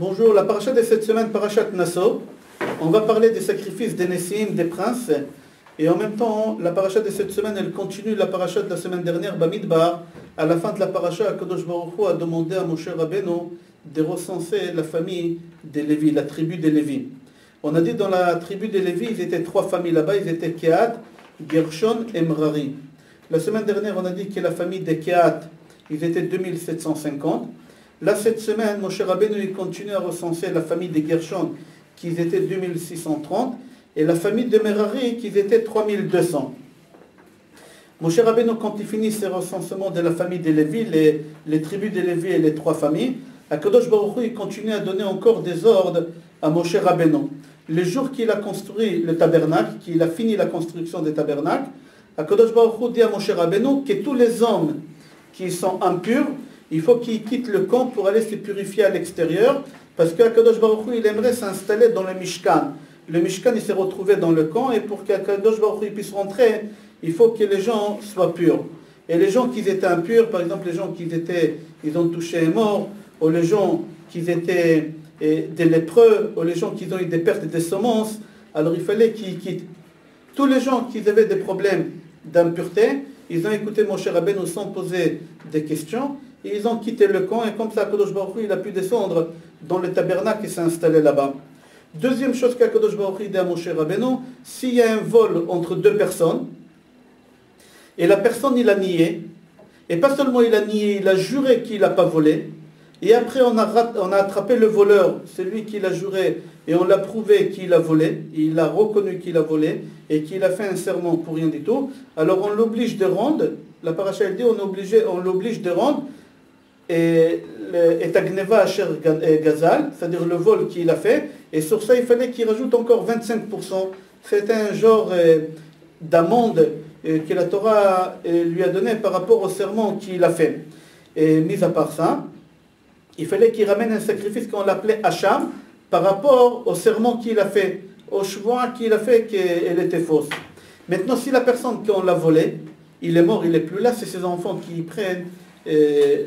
Bonjour, la paracha de cette semaine, parachat Nasso. On va parler des sacrifices des Nessim, des princes. Et en même temps, la paracha de cette semaine, elle continue la paracha de la semaine dernière, Bamidbar. À la fin de la paracha, Kadosh Baruch Hu a demandé à Moshe Rabbeinu de recenser la famille des Lévi, la tribu des Lévi. On a dit dans la tribu des Lévi, ils étaient trois familles là-bas, ils étaient Kehat, Gershon et Merari. La semaine dernière, on a dit que la famille des Kehat, ils étaient 2750. Là, cette semaine, Moshe Rabbeinu il continue à recenser la famille des Gershon, qui étaient 2630, et la famille de Merari, qui étaient 3200. Moshe Rabbeinu, quand il finit ses recensements de la famille des Lévi, les tribus des Lévi et les trois familles, Akadosh Baruch Hu, il continue à donner encore des ordres à Moshe Rabbeinu. Le jour qu'il a construit le tabernacle, qu'il a fini la construction des tabernacles, Akadosh Baruch Hu dit à Moshe Rabbeinu que tous les hommes qui sont impurs, il faut qu'ils quittent le camp pour aller se purifier à l'extérieur, parce qu'Akadosh Baruch Hu, il aimerait s'installer dans le Mishkan. Le Mishkan, il s'est retrouvé dans le camp, et pour qu'Akadosh Baruch Hu puisse rentrer, il faut que les gens soient purs. Et les gens qui étaient impurs, par exemple les gens ils ont touché un mort, ou les gens qui étaient des lépreux, ou les gens qui ont eu des pertes de semences, alors il fallait qu'ils quittent. Tous les gens qui avaient des problèmes d'impureté, ils ont écouté Moshe Rabbeinu sans poser des questions, et ils ont quitté le camp, et comme ça, Akadosh Baruch Hu, il a pu descendre dans le tabernacle et s'installer là-bas. Deuxième chose qu'Akadosh Baruch Hu dit à Moshe Rabbeinu, s'il y a un vol entre deux personnes, et la personne, il a nié, et pas seulement il a nié, il a juré qu'il n'a pas volé, et après on a attrapé le voleur, celui qui l'a juré, et on l'a prouvé qu'il a volé, il a reconnu qu'il a volé, et qu'il a fait un serment pour rien du tout, alors on l'oblige de rendre, la paracha elle dit, on l'oblige de rendre, et Agneva Asher Gazal, c'est-à-dire le vol qu'il a fait, et sur ça il fallait qu'il rajoute encore 25%. C'était un genre d'amende que la Torah lui a donné par rapport au serment qu'il a fait. Et mis à part ça, il fallait qu'il ramène un sacrifice qu'on l'appelait Hacham par rapport au serment qu'il a fait, au cheval qu'il a fait qu'elle était fausse. Maintenant, si la personne qu'on l'a volé, il est mort, il n'est plus là, c'est ses enfants qui prennent qu'est-ce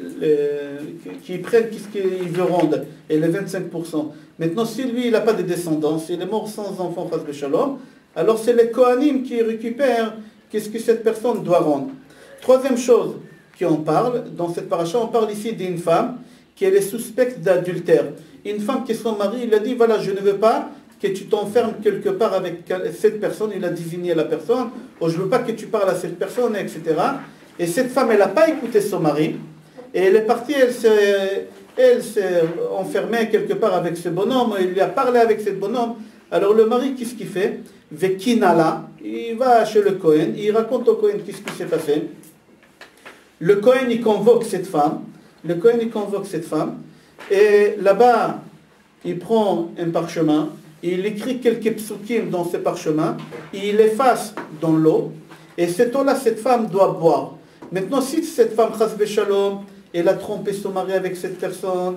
qu'il veut rendre, et les 25%. Maintenant, si lui, il n'a pas de descendants, s'il est mort sans enfant, chas v'shalom, alors c'est les Kohanim qui récupèrent qu'est-ce que cette personne doit rendre. Troisième chose qu'on parle, dans cette paracha, on parle ici d'une femme qui est suspecte d'adultère. Une femme qui son mari, il a dit, voilà, je ne veux pas que tu t'enfermes quelque part avec cette personne, il a désigné la personne, ou je ne veux pas que tu parles à cette personne, etc. Et cette femme, elle n'a pas écouté son mari, et elle est partie, elle s'est enfermée quelque part avec ce bonhomme, il lui a parlé avec ce bonhomme. Alors le mari, qu'est-ce qu'il fait? Vekinala, il va chez le Kohen, il raconte au Kohen qu'est-ce qui s'est passé. Le Kohen, il convoque cette femme, et là-bas, il prend un parchemin, il écrit quelques psukim dans ce parchemin, il efface dans l'eau, et cette eau-là, cette femme doit boire. Maintenant, si cette femme, chas v'shalom, elle a trompé son mari avec cette personne,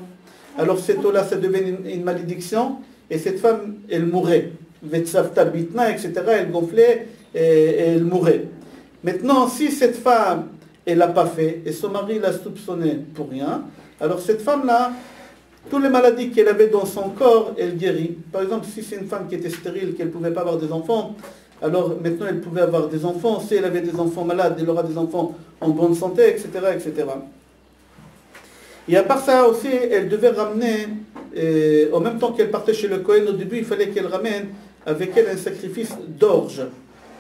alors cette eau-là, ça devient une malédiction, et cette femme, elle mourrait. Vetsavta bitna, etc., elle gonflait, et elle mourait. Maintenant, si cette femme, elle l'a pas fait, et son mari l'a soupçonné pour rien, alors cette femme-là, toutes les maladies qu'elle avait dans son corps, elle guérit. Par exemple, si c'est une femme qui était stérile, qu'elle ne pouvait pas avoir des enfants, alors maintenant elle pouvait avoir des enfants. Si elle avait des enfants malades, elle aura des enfants en bonne santé, etc., etc. Et à part ça aussi, elle devait ramener, en même temps qu'elle partait chez le Kohen, au début, il fallait qu'elle ramène avec elle un sacrifice d'orge.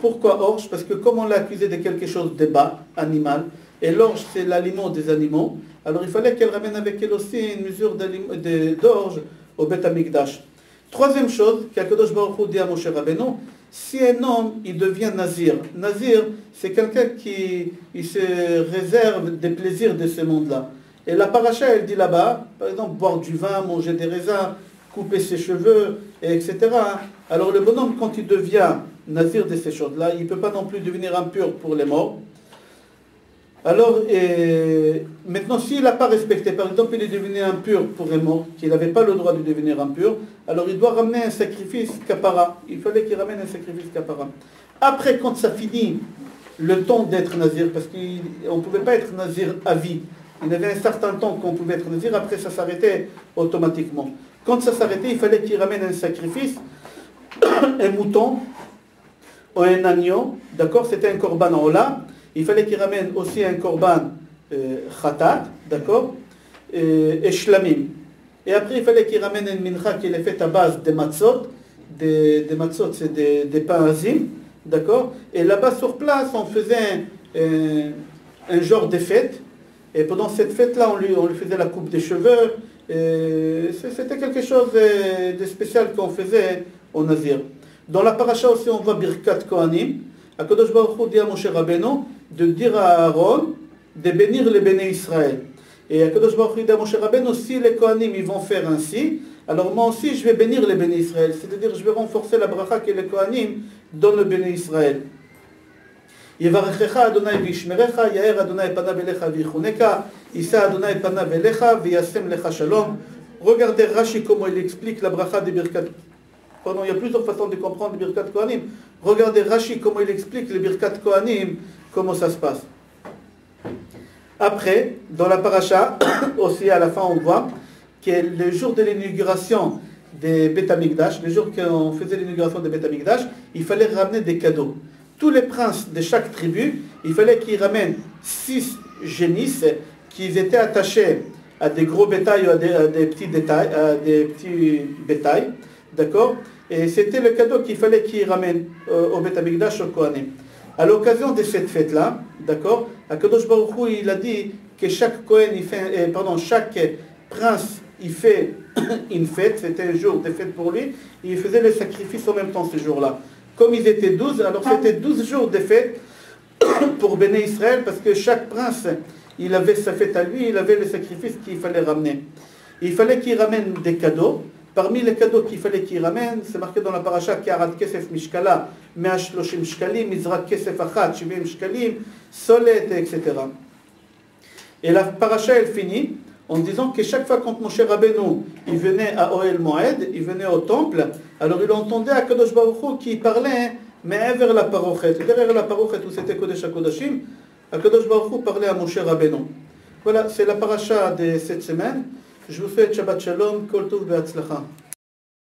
Pourquoi orge? Parce que comme on l'a accusé de quelque chose de bas, animal, et l'orge c'est l'aliment des animaux, alors il fallait qu'elle ramène avec elle aussi une mesure d'orge au Beth Amikdash. Troisième chose, qu'Akadosh Baruch Hu dit à Moshe Rabbeinu, si un homme il devient nazir, nazir c'est quelqu'un qui se réserve des plaisirs de ce monde-là. Et la paracha elle dit là-bas, par exemple boire du vin, manger des raisins, couper ses cheveux, etc. Alors le bonhomme quand il devient nazir de ces choses-là, il ne peut pas non plus devenir impur pour les morts. Alors, maintenant, s'il n'a pas respecté, par exemple, il est devenu impur pour les morts, qu'il n'avait pas le droit de devenir impur, alors il doit ramener un sacrifice kapara. Il fallait qu'il ramène un sacrifice kapara. Après, quand ça finit le temps d'être nazir, parce qu'on ne pouvait pas être nazir à vie, il y avait un certain temps qu'on pouvait être nazir, après ça s'arrêtait automatiquement. Quand ça s'arrêtait, il fallait qu'il ramène un sacrifice, un mouton ou un agneau, d'accord, c'était un korban en ola. Il fallait qu'il ramène aussi un korban khatat, d'accord, et shlamim. Et après, il fallait qu'il ramène une mincha qui est faite à base de matzot. Des matzot, c'est des pains azim, d'accord. Et là-bas, sur place, on faisait un genre de fête. Et pendant cette fête-là, on lui faisait la coupe des cheveux. C'était quelque chose de spécial qu'on faisait au Nazir. Dans la paracha aussi, on voit Birkat Kohanim. Akadosh Baruch Hu dit à Moshe Rabbeinu de dire à Aaron de bénir les béné Israël. Et Akadosh Baruch Hu dit à Moshe Rabbeinu, si les Kohanim ils vont faire ainsi, alors moi aussi je vais bénir les béné Israël. C'est-à-dire je vais renforcer la bracha que les Kohanim donnent le béné Israël. Yevarechecha Adonai v'yishmerecha, yaer Adonai panav elecha v'yichuneka, issa Adonai panav elecha v'yasem lecha shalom. Regardez Rashi comment il explique la bracha de Birkat. Pardon, il y a plusieurs façons de comprendre le Birkat Kohanim. Regardez Rashi comment il explique le Birkat Kohanim, comment ça se passe. Après, dans la paracha, aussi à la fin on voit que le jour de l'inauguration des Beth Amikdash, le jour qu'on faisait l'inauguration des Beth Amikdash, il fallait ramener des cadeaux. Tous les princes de chaque tribu, il fallait qu'ils ramènent 6 génisses qui étaient attachés à des gros bétails ou à des petits bétails, d'accord. Et c'était le cadeau qu'il fallait qu'ils ramènent au Beth Amikdash, au Kohanim. À l'occasion de cette fête-là, d'accord, Akadosh Baruch Hu, il a dit que chaque Kohen, chaque prince, il fait une fête, c'était un jour de fête pour lui, et il faisait les sacrifices en même temps ce jour-là. Comme ils étaient 12, alors c'était 12 jours de fête pour Béné Israël, parce que chaque prince, il avait sa fête à lui, il avait les sacrifices qu'il fallait ramener. Il fallait qu'il ramène des cadeaux. Parmi les cadeaux qu'il fallait qu'il ramène, c'est marqué dans la paracha Ka'arat Kesef Mishkala, 130 shkalim, Mizrat Kesef Achat, 70 shkalim, Solet, etc. Et la paracha, elle finit en disant que chaque fois quand Moshe Rabbeinu, il venait à Ohel Moed, il venait au temple, alors il entendait à Kadosh Baruch Hu qui parlait, mais vers la parochet, derrière la parochet où c'était Kodesh HaKodashim, Kadosh Baruch Hu parlait à Moshe Rabbeinu. Voilà, c'est la paracha de cette semaine. Je vous souhaite Shabbat Shalom, Kol Tov Be'atzlacha.